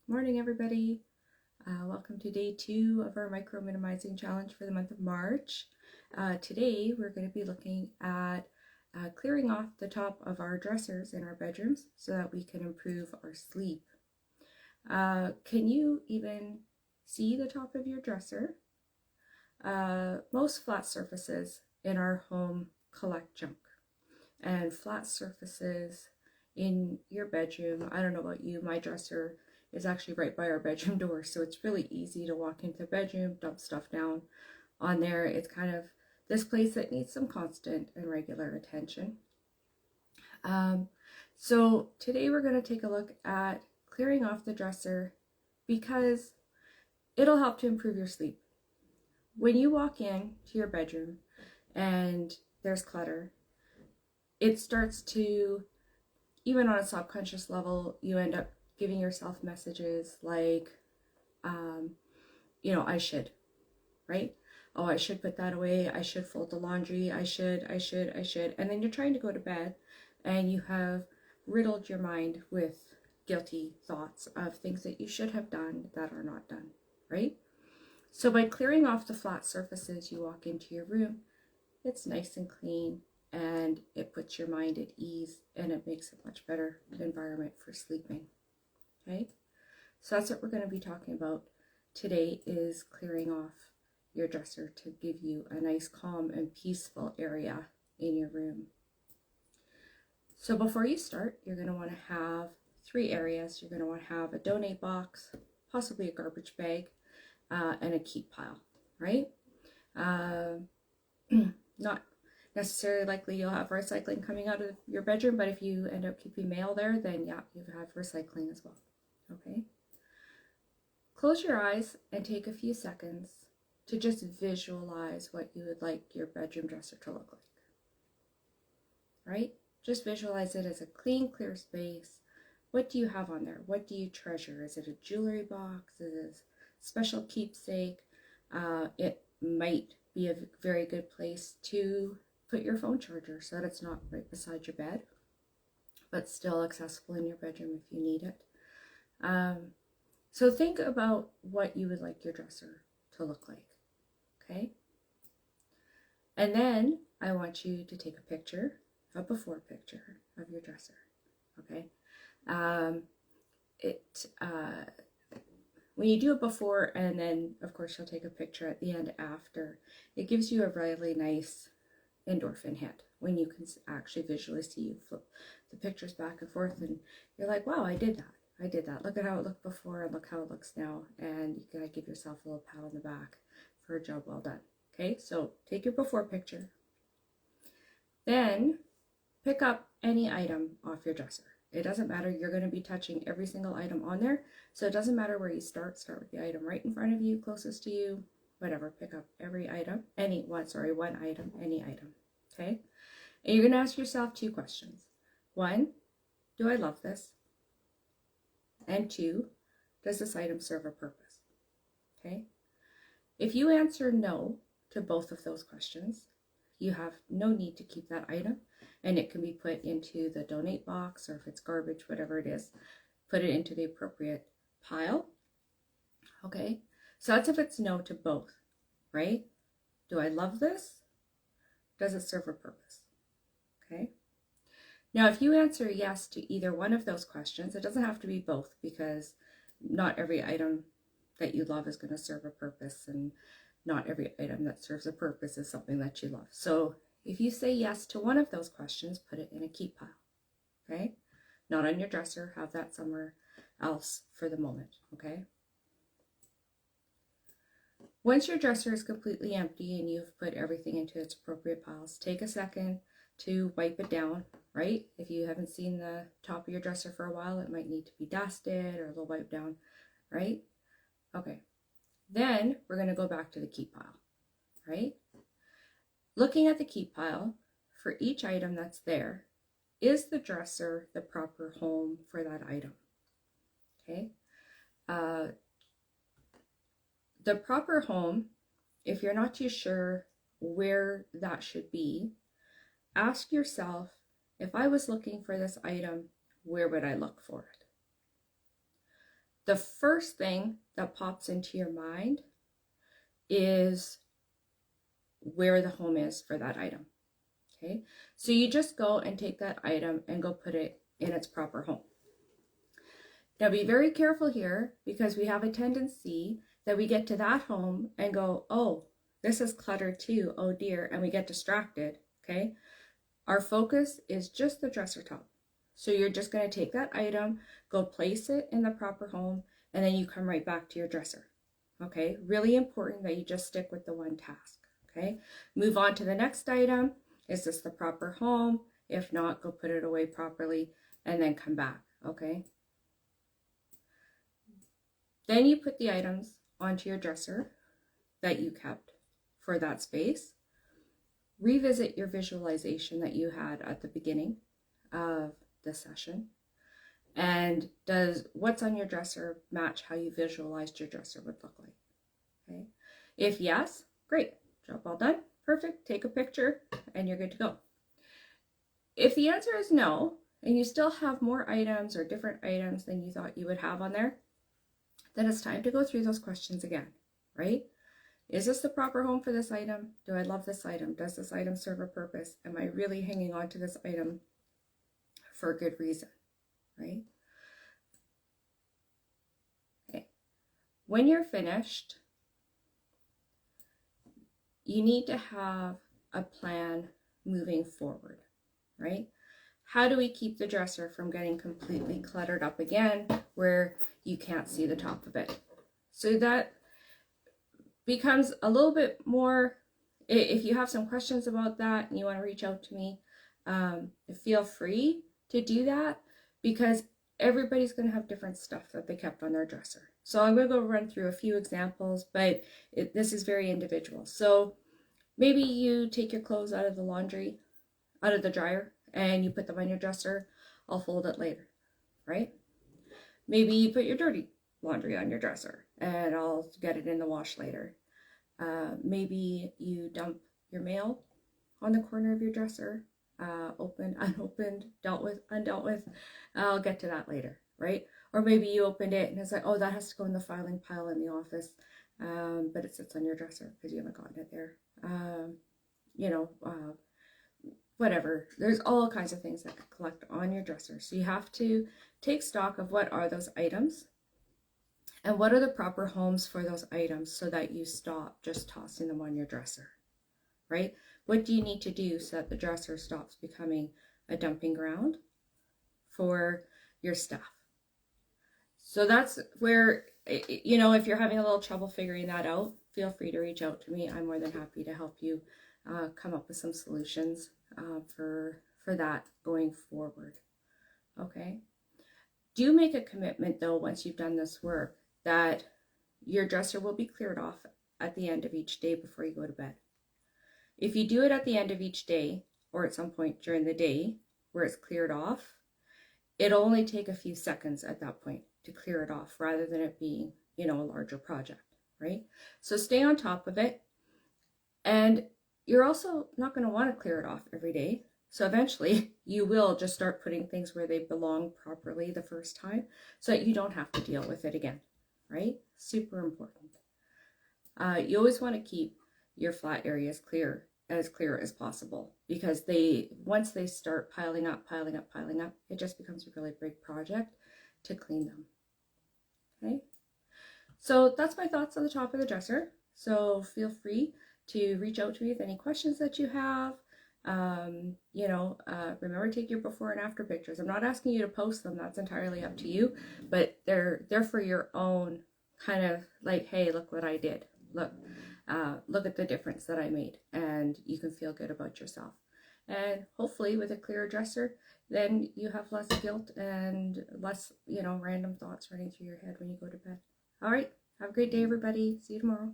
Morning, everybody. Welcome to day 2 of our micro minimizing challenge for the month of March. Today, we're going to be looking at clearing off the top of our dressers in our bedrooms so that we can improve our sleep. Can you even see the top of your dresser? Most flat surfaces in our home collect junk, and flat surfaces in your bedroom, I don't know about you, my dresser is actually right by our bedroom door, so it's really easy to walk into the bedroom, dump stuff down on there. It's kind of this place that needs some constant and regular attention. So today we're going to take a look at clearing off the dresser because it'll help to improve your sleep. When you walk in to your bedroom and there's clutter, it starts to, even on a subconscious level, you end up giving yourself messages like, I should, right? Oh, I should put that away. I should fold the laundry. I should. And then you're trying to go to bed and you have riddled your mind with guilty thoughts of things that you should have done that are not done, right? So by clearing off the flat surfaces, you walk into your room, it's nice and clean, and it puts your mind at ease, and it makes a much better environment for sleeping. Okay, so that's what we're going to be talking about today, is clearing off your dresser to give you a nice, calm, and peaceful area in your room. So before you start, you're going to want to have 3 areas. You're going to want to have a donate box, possibly a garbage bag, and a keep pile, right? Not necessarily likely you'll have recycling coming out of your bedroom, but if you end up keeping mail there, then yeah, you have recycling as well. Okay. Close your eyes and take a few seconds to just visualize what you would like your bedroom dresser to look like. Right? Just visualize it as a clean, clear space. What do you have on there? What do you treasure? Is it a jewelry box? Is it a special keepsake? It might be a very good place to put your phone charger so that it's not right beside your bed, but still accessible in your bedroom if you need it. So think about what you would like your dresser to look like, okay? And then I want you to take a picture, a before picture of your dresser, okay? When you do it before, and then of course you'll take a picture at the end after, it gives you a really nice endorphin hit when you can actually visually see you flip the pictures back and forth and you're like, wow, I did that. Look at how it looked before and look how it looks now. And you gotta give yourself a little pat on the back for a job well done. Okay, so take your before picture. Then pick up any item off your dresser. It doesn't matter, you're going to be touching every single item on there, so it doesn't matter where you start with the item right in front of you, closest to you, whatever. Pick up every item, one item, any item, okay? And you're going to ask yourself 2 questions. 1, do I love this? And 2, does this item serve a purpose? Okay? If you answer no to both of those questions, you have no need to keep that item, and it can be put into the donate box, or if it's garbage, whatever it is, put it into the appropriate pile. Okay, so that's if it's no to both, right? Do I love this? Does it serve a purpose? Okay. Now, if you answer yes to either one of those questions, it doesn't have to be both, because not every item that you love is going to serve a purpose, and not every item that serves a purpose is something that you love. So if you say yes to one of those questions, put it in a keep pile, okay? Not on your dresser, have that somewhere else for the moment, okay? Once your dresser is completely empty and you've put everything into its appropriate piles, take a second to wipe it down, right? If you haven't seen the top of your dresser for a while, it might need to be dusted or a little wiped down, right? Okay. Then we're going to go back to the keep pile, right? Looking at the keep pile, for each item that's there, is the dresser the proper home for that item? Okay. The proper home, if you're not too sure where that should be, ask yourself, if I was looking for this item, where would I look for it? the first thing that pops into your mind is where the home is for that item. Okay, so you just go and take that item and go put it in its proper home. Now be very careful here, because we have a tendency that we get to that home and go, oh, this is cluttered too, oh dear, and we get distracted. Okay, our focus is just the dresser top. So you're just going to take that item, go place it in the proper home, and then you come right back to your dresser. Okay, really important that you just stick with the one task. Okay, move on to the next item. Is this the proper home? If not, go put it away properly and then come back. Okay, then you put the items onto your dresser that you kept for that space. Revisit your visualization that you had at the beginning of the session. And does what's on your dresser match how you visualized your dresser would look like? Okay. If yes, great. Job well done. Perfect. Take a picture and you're good to go. If the answer is no, and you still have more items or different items than you thought you would have on there, then it's time to go through those questions again, right? Is this the proper home for this item? Do I love this item? Does this item serve a purpose? Am I really hanging on to this item for a good reason, right? Okay. When you're finished, you need to have a plan moving forward, right? How do we keep the dresser from getting completely cluttered up again where you can't see the top of it? So that becomes a little bit more, if you have some questions about that and you want to reach out to me, feel free to do that, because everybody's going to have different stuff that they kept on their dresser. So I'm going to go run through a few examples, but this is very individual. So maybe you take your clothes out of the dryer, and you put them on your dresser. I'll fold it later, right? Maybe you put your dirty laundry on your dresser and I'll get it in the wash later. Maybe you dump your mail on the corner of your dresser, open, unopened, dealt with, undealt with. I'll get to that later, right? Or maybe you opened it and it's like, oh, that has to go in the filing pile in the office, but it sits on your dresser because you haven't gotten it there. Whatever. There's all kinds of things that could collect on your dresser. So you have to take stock of what are those items and what are the proper homes for those items so that you stop just tossing them on your dresser, right? What do you need to do so that the dresser stops becoming a dumping ground for your stuff? So that's where, if you're having a little trouble figuring that out, feel free to reach out to me. I'm more than happy to help you come up with some solutions for that going forward. Okay. Do make a commitment though, once you've done this work, that your dresser will be cleared off at the end of each day before you go to bed. If you do it at the end of each day or at some point during the day where it's cleared off, it'll only take a few seconds at that point to clear it off rather than it being, a larger project, right? So stay on top of it. And you're also not going to want to clear it off every day. So eventually you will just start putting things where they belong properly the first time so that you don't have to deal with it again, right? Super important. You always want to keep your flat areas as clear as possible, because once they start piling up, it just becomes a really big project to clean them. Okay. So that's my thoughts on the top of the dresser. So feel free to reach out to me with any questions that you have. Remember to take your before and after pictures. I'm not asking you to post them, that's entirely up to you, but they're for your own kind of like, hey, look what I did. Look at the difference that I made, and you can feel good about yourself. And hopefully with a clearer dresser, then you have less guilt and less, random thoughts running through your head when you go to bed. All right. Have a great day, everybody. See you tomorrow.